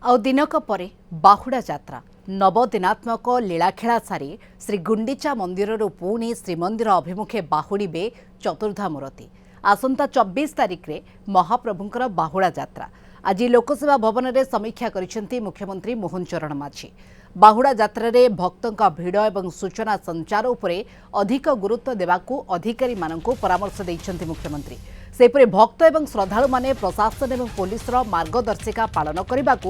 ଆଉ ଦିନକ ପରେ ବାହୁଡ଼ା ଯାତ୍ରା ନବଦିନାତ୍ମକ ଲୀଳାଖେଳା ସାରି ଶ୍ରୀ ଗୁଣ୍ଡିଚା ମନ୍ଦିରରୁ ପୁଣି ଶ୍ରୀମନ୍ଦିର ଅଭିମୁଖେ ବାହୁଡ଼ିବେ ଚତୁର୍ଦ୍ଧା ମୂରତି। ଆସନ୍ତା 24 ତାରିଖରେ ମହାପ୍ରଭୁଙ୍କର ବାହୁଡ଼ା ଯାତ୍ରା। ଆଜି ଲୋକସେବା ଭବନରେ ସମୀକ୍ଷା କରିଛନ୍ତି ମୁଖ୍ୟମନ୍ତ୍ରୀ ମୋହନ ଚରଣ ମାଝୀ। ବାହୁଡ଼ା ଯାତ୍ରାରେ ଭକ୍ତଙ୍କ ଭିଡ଼ ଏବଂ ସୂଚନା ସଞ୍ଚାର ଉପରେ ଅଧିକ ଗୁରୁତ୍ୱ ଦେବାକୁ ଅଧିକାରୀମାନଙ୍କୁ ପରାମର୍ଶ ଦେଇଛନ୍ତି ମୁଖ୍ୟମନ୍ତ୍ରୀ। ସେହିପରି ଭକ୍ତ ଏବଂ ଶ୍ରଦ୍ଧାଳୁମାନେ ପ୍ରଶାସନ ଏବଂ ପୁଲିସର ମାର୍ଗଦର୍ଶିକା ପାଳନ କରିବାକୁ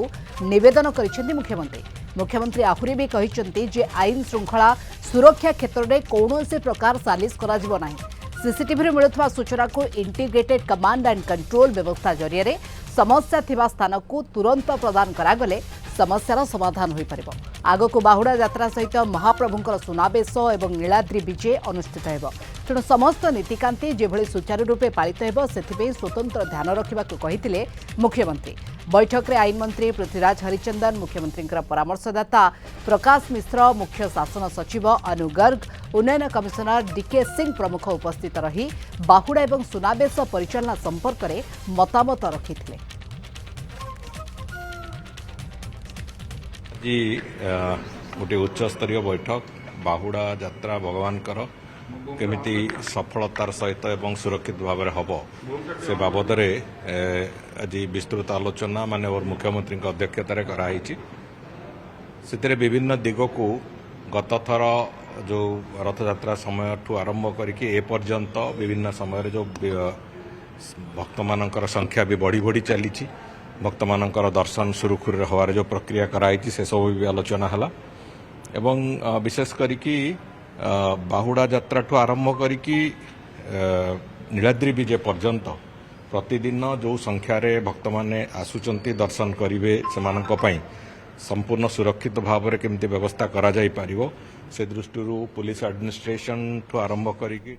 ନିବେଦନ କରିଛନ୍ତି ମୁଖ୍ୟମନ୍ତ୍ରୀ। ମୁଖ୍ୟମନ୍ତ୍ରୀ ଆହୁରି ବି କହିଛନ୍ତି ଯେ ଆଇନ ଶୃଙ୍ଖଳା ସୁରକ୍ଷା କ୍ଷେତ୍ରରେ କୌଣସି ପ୍ରକାର ସାଲିସ କରାଯିବ ନାହିଁ। ସିସିଟିଭିରୁ ମିଳୁଥିବା ସୂଚନାକୁ ଇଣ୍ଟିଗ୍ରେଟେଡ୍ କମାଣ୍ଡ ଆଣ୍ଡ କଣ୍ଟ୍ରୋଲ ବ୍ୟବସ୍ଥା ଜରିଆରେ ସମସ୍ୟା ଥିବା ସ୍ଥାନକୁ ତୁରନ୍ତ ପ୍ରଦାନ କରାଗଲେ ସମସ୍ୟାର ସମାଧାନ ହୋଇପାରିବ। ଆଗକୁ ବାହୁଡ଼ା ଯାତ୍ରା ସହିତ ମହାପ୍ରଭୁଙ୍କର ସୁନାବେଶ ଏବଂ ନୀଳାଦ୍ରି ବିଜେ ଅନୁଷ୍ଠିତ ହେବ। ତେଣୁ ସମସ୍ତ ନୀତିକାନ୍ତି ଯେଭଳି ସୁଚାରୁ ରୂପେ ପାଳିତ ହେବ ସେଥିପାଇଁ ସ୍ୱତନ୍ତ୍ର ଧ୍ୟାନ ରଖିବାକୁ କହିଥିଲେ ମୁଖ୍ୟମନ୍ତ୍ରୀ। ବୈଠକରେ ଆଇନମନ୍ତ୍ରୀ ପୃଥ୍ୱୀରାଜ ହରିଚନ୍ଦନ, ମୁଖ୍ୟମନ୍ତ୍ରୀଙ୍କର ପରାମର୍ଶଦାତା ପ୍ରକାଶ ମିଶ୍ର, ମୁଖ୍ୟ ଶାସନ ସଚିବ ଅନୁ ଗର୍ଗ, ଉନ୍ନୟନ କମିଶନର ଡିକେ ସିଂ ପ୍ରମୁଖ ଉପସ୍ଥିତ ରହି ବାହୁଡ଼ା ଏବଂ ସୁନାବେଶ ପରିଚାଳନା ସମ୍ପର୍କରେ ମତାମତ ରଖିଥିଲେ। ଆଜି ଗୋଟିଏ ଉଚ୍ଚସ୍ତରୀୟ ବୈଠକ ବାହୁଡ଼ା ଯାତ୍ରା ଭଗବାନଙ୍କର କେମିତି ସଫଳତାର ସହିତ ଏବଂ ସୁରକ୍ଷିତ ଭାବରେ ହେବ ସେ ବାବଦରେ ଆଜି ବିସ୍ତୃତ ଆଲୋଚନା ମାନ୍ୟବର ମୁଖ୍ୟମନ୍ତ୍ରୀଙ୍କ ଅଧ୍ୟକ୍ଷତାରେ କରାଯାଇଛି। ସେଥିରେ ବିଭିନ୍ନ ଦିଗକୁ ଗତଥର ଯେଉଁ ରଥଯାତ୍ରା ସମୟଠୁ ଆରମ୍ଭ କରିକି ଏପର୍ଯ୍ୟନ୍ତ ବିଭିନ୍ନ ସମୟରେ ଯେଉଁ ଭକ୍ତମାନଙ୍କର ସଂଖ୍ୟା ବି ବଢ଼ି ବଢ଼ି ଚାଲିଛି, ଭକ୍ତମାନଙ୍କର ଦର୍ଶନ ସୁରୁଖୁରୁରେ ହେବାର ଯେଉଁ ପ୍ରକ୍ରିୟା କରାଯାଇଛି ସେସବୁ ବି ଆଲୋଚନା ହେଲା ଏବଂ ବିଶେଷ କରିକି ବାହୁଡ଼ା ଯାତ୍ରାଠୁ ଆରମ୍ଭ କରିକି ନୀଳାଦ୍ରି ବିଜେ ପର୍ଯ୍ୟନ୍ତ ପ୍ରତିଦିନ ଯେଉଁ ସଂଖ୍ୟାରେ ଭକ୍ତମାନେ ଆସୁଛନ୍ତି ଦର୍ଶନ କରିବେ ସେମାନଙ୍କ ପାଇଁ ସମ୍ପୂର୍ଣ୍ଣ ସୁରକ୍ଷିତ ଭାବରେ କେମିତି ବ୍ୟବସ୍ଥା କରାଯାଇପାରିବ ସେ ଦୃଷ୍ଟିରୁ ପୁଲିସ ଆଡମିନିଷ୍ଟ୍ରେସନଠୁ ଆରମ୍ଭ କରିକି